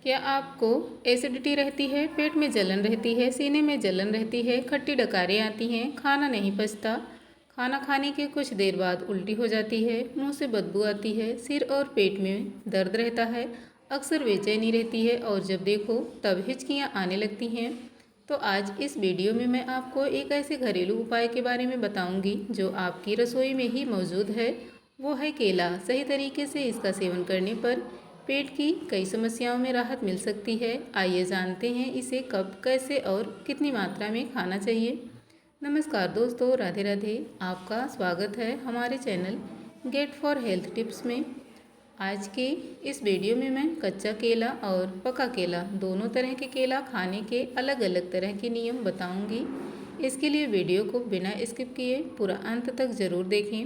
क्या आपको एसिडिटी रहती है, पेट में जलन रहती है, सीने में जलन रहती है, खट्टी डकारें आती हैं, खाना नहीं पचता, खाना खाने के कुछ देर बाद उल्टी हो जाती है, मुंह से बदबू आती है, सिर और पेट में दर्द रहता है, अक्सर बेचैनी रहती है और जब देखो तब हिचकियाँ आने लगती हैं? तो आज इस वीडियो में मैं आपको एक ऐसे घरेलू उपाय के बारे में बताऊंगी जो आपकी रसोई में ही मौजूद है। वो है केला। सही तरीके से इसका सेवन करने पर पेट की कई समस्याओं में राहत मिल सकती है। आइए जानते हैं इसे कब, कैसे और कितनी मात्रा में खाना चाहिए। नमस्कार दोस्तों, राधे राधे। आपका स्वागत है हमारे channel get for health tips में। आज के इस वीडियो में मैं कच्चा केला और पका केला दोनों तरह के केला खाने के अलग अलग तरह के नियम बताऊंगी। इसके लिए वीडियो को बिना स्किप किए पूरा अंत तक ज़रूर देखें।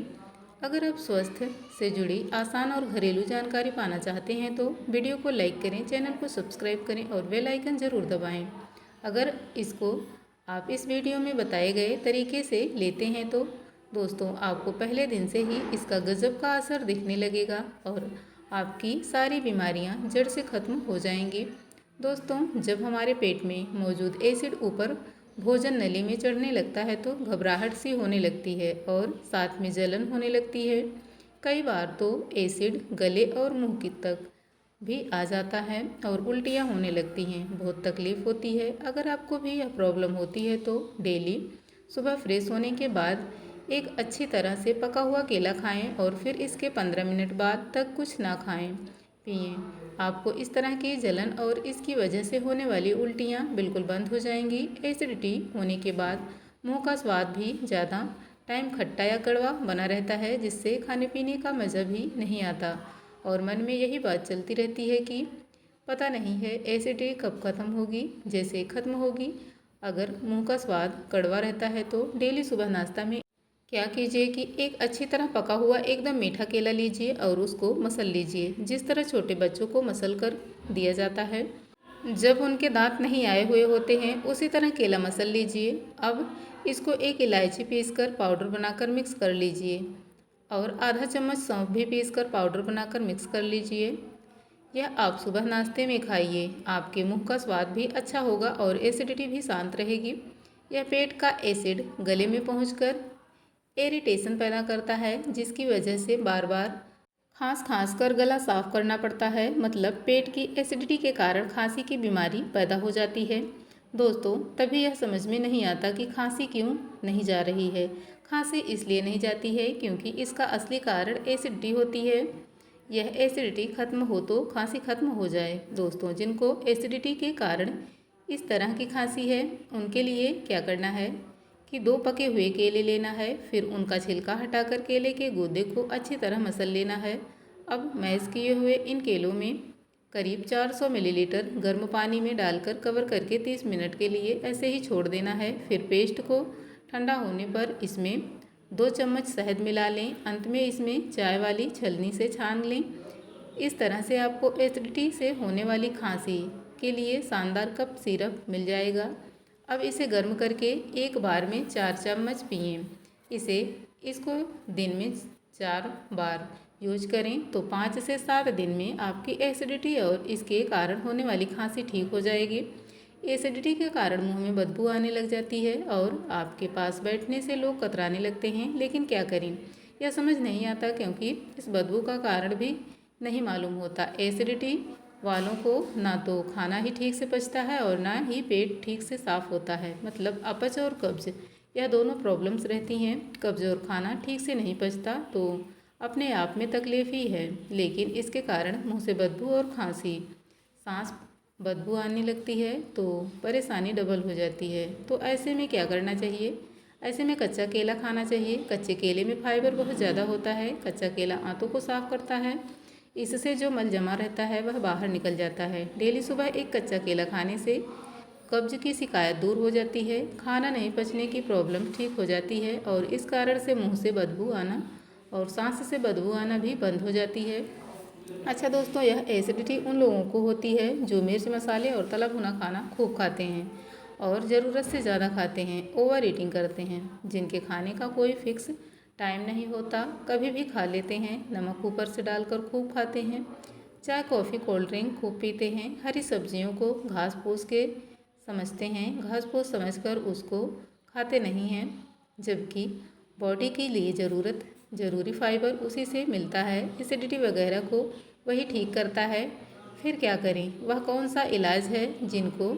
अगर आप स्वास्थ्य से जुड़ी आसान और घरेलू जानकारी पाना चाहते हैं तो वीडियो को लाइक करें, चैनल को सब्सक्राइब करें और बेल आइकन ज़रूर दबाएं। अगर इसको आप इस वीडियो में बताए गए तरीके से लेते हैं तो दोस्तों आपको पहले दिन से ही इसका गजब का असर दिखने लगेगा और आपकी सारी बीमारियां जड़ से ख़त्म हो जाएंगी। दोस्तों, जब हमारे पेट में मौजूद एसिड ऊपर भोजन नली में चढ़ने लगता है तो घबराहट सी होने लगती है और साथ में जलन होने लगती है। कई बार तो एसिड गले और मुंह की तक भी आ जाता है और उल्टियाँ होने लगती हैं। बहुत तकलीफ़ होती है। अगर आपको भी यह प्रॉब्लम होती है तो डेली सुबह फ्रेश होने के बाद एक अच्छी तरह से पका हुआ केला खाएं और फिर इसके 15 मिनट बाद तक कुछ ना खाएं पिएं। आपको इस तरह की जलन और इसकी वजह से होने वाली उल्टियाँ बिल्कुल बंद हो जाएंगी। एसिडिटी होने के बाद मुंह का स्वाद भी ज़्यादा टाइम खट्टा या कड़वा बना रहता है, जिससे खाने पीने का मज़ा भी नहीं आता और मन में यही बात चलती रहती है कि पता नहीं है एसिडिटी कब ख़त्म होगी। जैसे ख़त्म होगी, अगर मुंह का स्वाद कड़वा रहता है तो डेली सुबह नाश्ता में क्या कीजिए कि एक अच्छी तरह पका हुआ एकदम मीठा केला लीजिए और उसको मसल लीजिए, जिस तरह छोटे बच्चों को मसल कर दिया जाता है जब उनके दांत नहीं आए हुए होते हैं, उसी तरह केला मसल लीजिए। अब इसको एक इलायची पीसकर पाउडर बनाकर मिक्स कर लीजिए और आधा चम्मच सौंफ भी पीसकर पाउडर बनाकर मिक्स कर लीजिए। यह आप सुबह नाश्ते में खाइए। आपके मुंह का स्वाद भी अच्छा होगा और एसिडिटी भी शांत रहेगी। यह पेट का एसिड गले में पहुंचकर इरिटेशन पैदा करता है, जिसकी वजह से बार बार खांस कर गला साफ करना पड़ता है। मतलब पेट की एसिडिटी के कारण खांसी की बीमारी पैदा हो जाती है। दोस्तों, तभी यह समझ में नहीं आता कि खांसी क्यों नहीं जा रही है। खांसी इसलिए नहीं जाती है क्योंकि इसका असली कारण एसिडिटी होती है। यह एसिडिटी खत्म हो तो खांसी खत्म हो जाए। दोस्तों, जिनको एसिडिटी के कारण इस तरह की खांसी है, उनके लिए क्या करना है कि 2 पके हुए केले लेना है, फिर उनका छिलका हटाकर केले के गूदे को अच्छी तरह मसल लेना है। अब मैश किए हुए इन केलों में करीब 400 मिलीलीटर गर्म पानी में डालकर कवर करके 30 मिनट के लिए ऐसे ही छोड़ देना है। फिर पेस्ट को ठंडा होने पर इसमें 2 चम्मच शहद मिला लें। अंत में इसमें चाय वाली छलनी से छान लें। इस तरह से आपको एसिडिटी से होने वाली खांसी के लिए शानदार कप सिरप मिल जाएगा। अब इसे गर्म करके एक बार में 4 चम्मच पिएं। इसको दिन में 4 बार यूज करें तो 5 से 7 दिन में आपकी एसिडिटी और इसके कारण होने वाली खांसी ठीक हो जाएगी। एसिडिटी के कारण मुंह में बदबू आने लग जाती है और आपके पास बैठने से लोग कतराने लगते हैं, लेकिन क्या करें, यह समझ नहीं आता क्योंकि इस बदबू का कारण भी नहीं मालूम होता। एसिडिटी वालों को ना तो खाना ही ठीक से पचता है और ना ही पेट ठीक से साफ होता है। मतलब अपच और कब्ज, यह दोनों प्रॉब्लम्स रहती हैं। कब्ज और खाना ठीक से नहीं पचता तो अपने आप में तकलीफ ही है, लेकिन इसके कारण मुंह से बदबू और खांसी, सांस बदबू आने लगती है तो परेशानी डबल हो जाती है। तो ऐसे में क्या करना चाहिए? ऐसे में कच्चा केला खाना चाहिए। कच्चे केले में फाइबर बहुत ज़्यादा होता है। कच्चा केला आंतों को साफ करता है। इससे जो मल जमा रहता है वह बाहर निकल जाता है। डेली सुबह एक कच्चा केला खाने से कब्ज की शिकायत दूर हो जाती है। खाना नहीं पचने की प्रॉब्लम ठीक हो जाती है और इस कारण से मुंह से बदबू आना और सांस से बदबू आना भी बंद हो जाती है। अच्छा दोस्तों, यह एसिडिटी उन लोगों को होती है जो मिर्च मसाले और तला भुना खाना खूब खाते हैं और ज़रूरत से ज़्यादा खाते हैं, ओवर ईटिंग करते हैं, जिनके खाने का कोई फिक्स टाइम नहीं होता, कभी भी खा लेते हैं, नमक ऊपर से डालकर खूब खाते हैं, चाय, कॉफ़ी, कोल्ड ड्रिंक खूब पीते हैं। हरी सब्जियों को घास फूस के समझते हैं, घास फूस समझकर उसको खाते नहीं हैं, जबकि बॉडी के लिए ज़रूरी फाइबर उसी से मिलता है। एसिडिटी वगैरह को वही ठीक करता है। फिर क्या करें? वह कौन सा इलाज है जिनको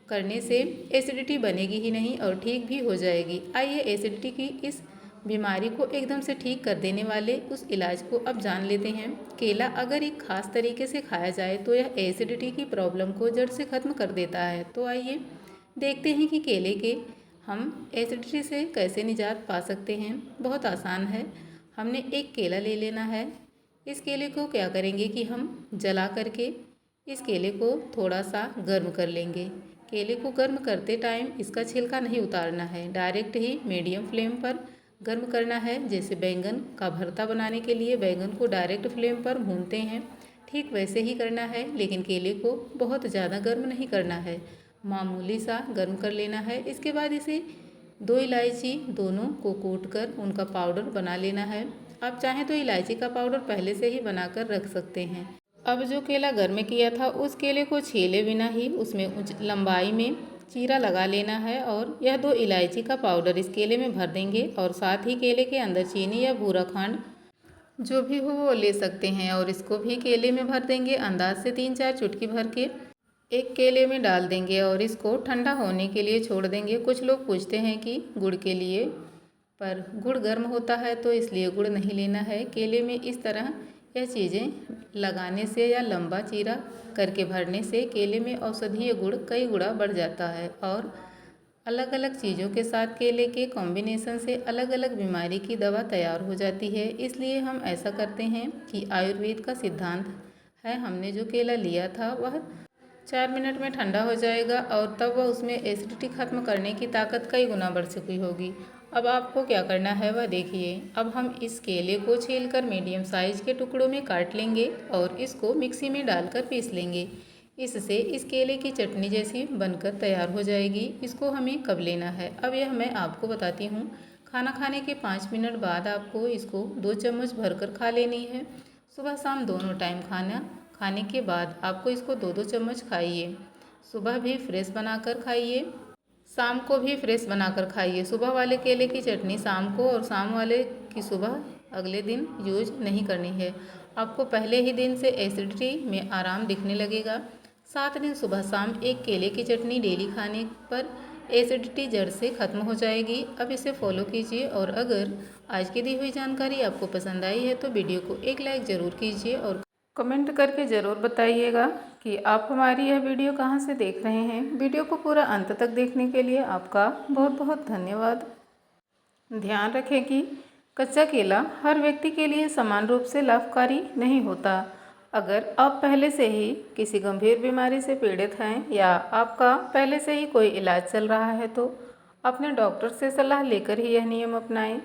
करने से एसिडिटी बनेगी ही नहीं और ठीक भी हो जाएगी। आइए एसिडिटी की इस बीमारी को एकदम से ठीक कर देने वाले उस इलाज को अब जान लेते हैं। केला अगर एक ख़ास तरीके से खाया जाए तो यह एसिडिटी की प्रॉब्लम को जड़ से ख़त्म कर देता है। तो आइए देखते हैं कि केले के हम एसिडिटी से कैसे निजात पा सकते हैं। बहुत आसान है। हमने एक केला ले लेना है। इस केले को क्या करेंगे कि हम जला करके इस केले को थोड़ा सा गर्म कर लेंगे। केले को गर्म करते टाइम इसका छिलका नहीं उतारना है, डायरेक्ट ही मीडियम फ्लेम पर गर्म करना है। जैसे बैंगन का भरता बनाने के लिए बैंगन को डायरेक्ट फ्लेम पर भूनते हैं, ठीक वैसे ही करना है, लेकिन केले को बहुत ज़्यादा गर्म नहीं करना है, मामूली सा गर्म कर लेना है। इसके बाद इसे 2 इलायची दोनों को कूट कर उनका पाउडर बना लेना है। आप चाहें तो इलायची का पाउडर पहले से ही बनाकर रख सकते हैं। अब जो केला गर्म किया था उस केले को छीले बिना ही उसमें लंबाई में चीरा लगा लेना है और यह 2 इलायची का पाउडर इस केले में भर देंगे और साथ ही केले के अंदर चीनी या भूरा खंड जो भी हो वो ले सकते हैं और इसको भी केले में भर देंगे। अंदाज से 3-4 चुटकी भर के एक केले में डाल देंगे और इसको ठंडा होने के लिए छोड़ देंगे। कुछ लोग पूछते हैं कि गुड़ के लिए, पर गुड़ गर्म होता है तो इसलिए गुड़ नहीं लेना है। केले में इस तरह यह चीज़ें लगाने से या लंबा चीरा करके भरने से केले में औषधीय गुण कई गुना बढ़ जाता है और अलग अलग चीज़ों के साथ केले के कॉम्बिनेशन से अलग अलग बीमारी की दवा तैयार हो जाती है। इसलिए हम ऐसा करते हैं कि आयुर्वेद का सिद्धांत है, हमने जो केला लिया था वह 4 मिनट में ठंडा हो जाएगा और तब वह उसमें एसिडिटी खत्म करने की ताकत कई गुना बढ़ चुकी होगी। अब आपको क्या करना है वह देखिए। अब हम इस केले को छीलकर मीडियम साइज़ के टुकड़ों में काट लेंगे और इसको मिक्सी में डालकर पीस लेंगे। इससे इस केले की चटनी जैसी बनकर तैयार हो जाएगी। इसको हमें कब लेना है अब यह मैं आपको बताती हूँ। खाना खाने के 5 मिनट बाद आपको इसको 2 चम्मच भरकर खा लेनी है। सुबह शाम दोनों टाइम खाने के बाद आपको इसको 2-2 चम्मच खाइए। सुबह भी फ्रेश बनाकर खाइए, शाम को भी फ्रेश बनाकर खाइए। सुबह वाले केले की चटनी शाम को और शाम वाले की सुबह अगले दिन यूज नहीं करनी है। आपको पहले ही दिन से एसिडिटी में आराम दिखने लगेगा। 7 दिन सुबह शाम एक केले की चटनी डेली खाने पर एसिडिटी जड़ से ख़त्म हो जाएगी। अब इसे फॉलो कीजिए और अगर आज की दी हुई जानकारी आपको पसंद आई है तो वीडियो को एक लाइक ज़रूर कीजिए और कमेंट करके ज़रूर बताइएगा कि आप हमारी यह वीडियो कहाँ से देख रहे हैं। वीडियो को पूरा अंत तक देखने के लिए आपका बहुत बहुत धन्यवाद। ध्यान रखें कि कच्चा केला हर व्यक्ति के लिए समान रूप से लाभकारी नहीं होता। अगर आप पहले से ही किसी गंभीर बीमारी से पीड़ित हैं या आपका पहले से ही कोई इलाज चल रहा है तो अपने डॉक्टर से सलाह लेकर ही यह नियम अपनाएं।